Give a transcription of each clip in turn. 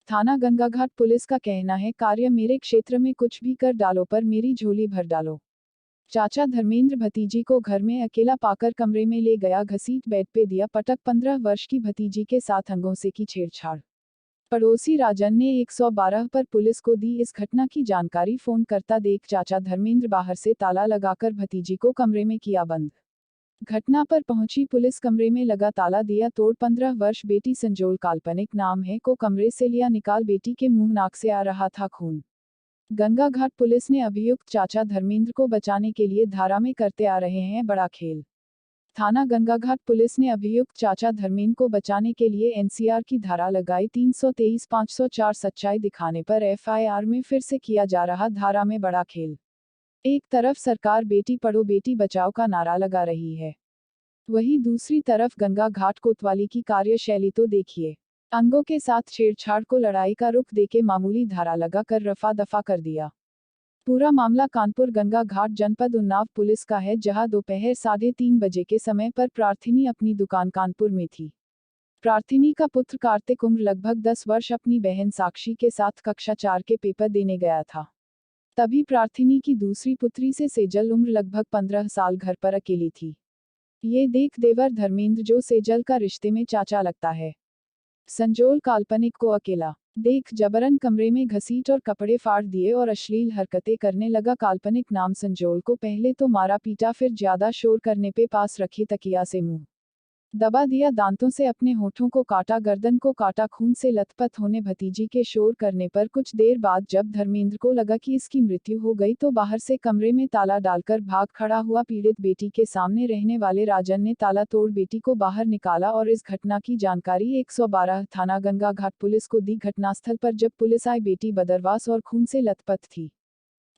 थाना गंगाघाट पुलिस का कहना है, कार्य मेरे क्षेत्र में कुछ भी कर डालो पर मेरी झोली भर डालो। चाचा धर्मेंद्र भतीजी को घर में अकेला पाकर कमरे में ले गया, घसीट बेड पे दिया पटक, 15 वर्ष की भतीजी के साथ अंगों से की छेड़छाड़। पड़ोसी राजन ने 112 पर पुलिस को दी इस घटना की जानकारी। फोन करता देख चाचा धर्मेंद्र बाहर से ताला लगाकर भतीजी को कमरे में किया बंद। घटना पर पहुंची पुलिस कमरे में लगा ताला दिया तोड़। 15 वर्ष बेटी संजोल काल्पनिक नाम है को कमरे से लिया निकाल, बेटी के मुंह नाक से आ रहा था खून। गंगाघाट पुलिस ने अभियुक्त चाचा धर्मेंद्र को बचाने के लिए धारा में करते आ रहे हैं बड़ा खेल। थाना गंगाघाट पुलिस ने अभियुक्त चाचा धर्मेंद्र को बचाने के लिए एनसीआर की धारा लगाई। 323 504 सच्चाई दिखाने पर एफआईआर में फिर से किया जा रहा धारा में बड़ा खेल। एक तरफ सरकार बेटी पढ़ो बेटी बचाओ का नारा लगा रही है, वहीं दूसरी तरफ गंगाघाट कोतवाली की कार्यशैली तो देखिए। अंगों के साथ छेड़छाड़ को लड़ाई का रुख देके मामूली धारा लगाकर रफा दफा कर दिया। पूरा मामला कानपुर गंगाघाट जनपद उन्नाव पुलिस का है, जहां दोपहर 3:30 बजे के समय पर प्रार्थिनी अपनी दुकान कानपुर में थी। प्रार्थिनी का पुत्र कार्तिक उम्र लगभग 10 वर्ष अपनी बहन साक्षी के साथ कक्षा 4 के पेपर देने गया था। तभी प्रार्थिनी की दूसरी पुत्री से सेजल उम्र लगभग 15 साल घर पर अकेली थी। ये देख देवर धर्मेंद्र, जो सेजल का रिश्ते में चाचा लगता है, संजोल काल्पनिक को अकेला देख जबरन कमरे में घसीट और कपड़े फाड़ दिए और अश्लील हरकतें करने लगा। काल्पनिक नाम संजोल को पहले तो मारा पीटा, फिर ज्यादा शोर करने पे पास रखी तकिया से मुंह दबा दिया, दांतों से अपने होठों को काटा, गर्दन को काटा। खून से लथपथ होने भतीजी के शोर करने पर कुछ देर बाद जब धर्मेंद्र को लगा कि इसकी मृत्यु हो गई तो बाहर से कमरे में ताला डालकर भाग खड़ा हुआ। पीड़ित बेटी के सामने रहने वाले राजन ने ताला तोड़ बेटी को बाहर निकाला और इस घटना की जानकारी 112 थाना गंगाघाट पुलिस को दी। घटनास्थल पर जब पुलिस आई, बेटी बदरवास और खून से लथपथ थी।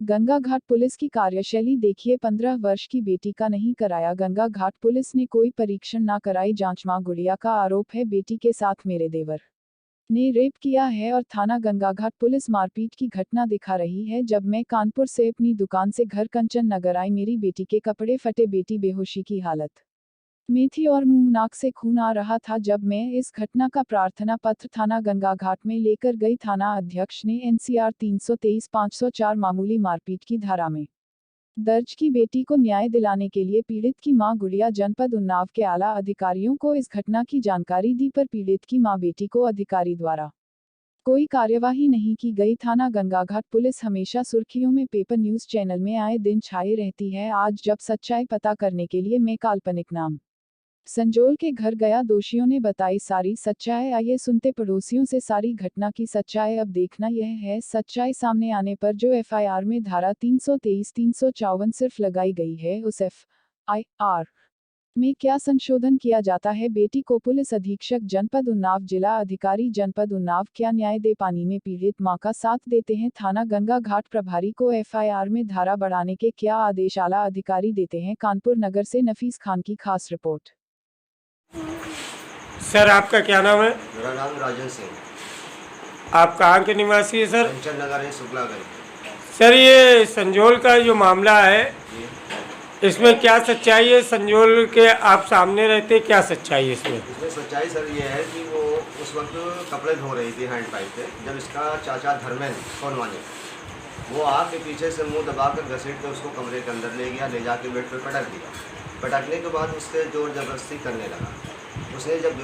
गंगाघाट पुलिस की कार्यशैली देखिए। 15 वर्ष की बेटी का नहीं कराया गंगाघाट पुलिस ने कोई परीक्षण ना कराई जांच। मां गुड़िया का आरोप है, बेटी के साथ मेरे देवर ने रेप किया है और थाना गंगाघाट पुलिस मारपीट की घटना दिखा रही है। जब मैं कानपुर से अपनी दुकान से घर कंचन नगर आई, मेरी बेटी के कपड़े फटे, बेटी बेहोशी की हालत में थी और मुंह नाक से खून आ रहा था। जब मैं इस घटना का प्रार्थना पत्र थाना गंगाघाट में लेकर गई, थाना अध्यक्ष ने एनसीआर 323 504 मामूली मारपीट की धारा में दर्ज की। बेटी को न्याय दिलाने के लिए पीड़ित की मां गुड़िया जनपद उन्नाव के आला अधिकारियों को इस घटना की जानकारी दी, पर पीड़ित की मां बेटी को अधिकारी द्वारा कोई कार्यवाही नहीं की गई। थाना गंगाघाट पुलिस हमेशा सुर्खियों में पेपर न्यूज चैनल में आए दिन छाए रहती है। आज जब सच्चाई पता करने के लिए मैं काल्पनिक नाम संजोल के घर गया, दोषियों ने बताई सारी सच्चाई। आइए सुनते पड़ोसियों से सारी घटना की सच्चाई। अब देखना यह है सच्चाई सामने आने पर जो एफआईआर में धारा 323 354 सिर्फ लगाई गई है, उस एफआईआर में क्या संशोधन किया जाता है। बेटी को पुलिस अधीक्षक जनपद उन्नाव, जिला अधिकारी जनपद उन्नाव क्या न्याय दे पानी में पीड़ित मां का साथ देते हैं। थाना गंगाघाट प्रभारी को एफआईआर में धारा बढ़ाने के क्या आदेश आला अधिकारी देते हैं। कानपुर नगर से नफीस खान की खास रिपोर्ट। सर आपका क्या नाम है? मेरा नाम राजन सिंह। आप कहाँ के निवासी है सर? कंचन नगर है, शुक्लागंज। सर ये संजोल का जो मामला है, इसमें क्या सच्चाई है? संजोल के आप सामने रहते, क्या सच्चाई है इसमें? इसमें सच्चाई सर ये है कि वो उस वक्त कपड़े धो रही थी हैंड पाइप से, जब इसका चाचा धर्मेंद्र सोनवानी वो आके पीछे से मुंह दबाकर घसीट के उसको कमरे के अंदर ले गया, ले जाके बेड पर पटक दिया। पटकने के बाद उससे जोर जबरदस्ती करने लगा। उसने जब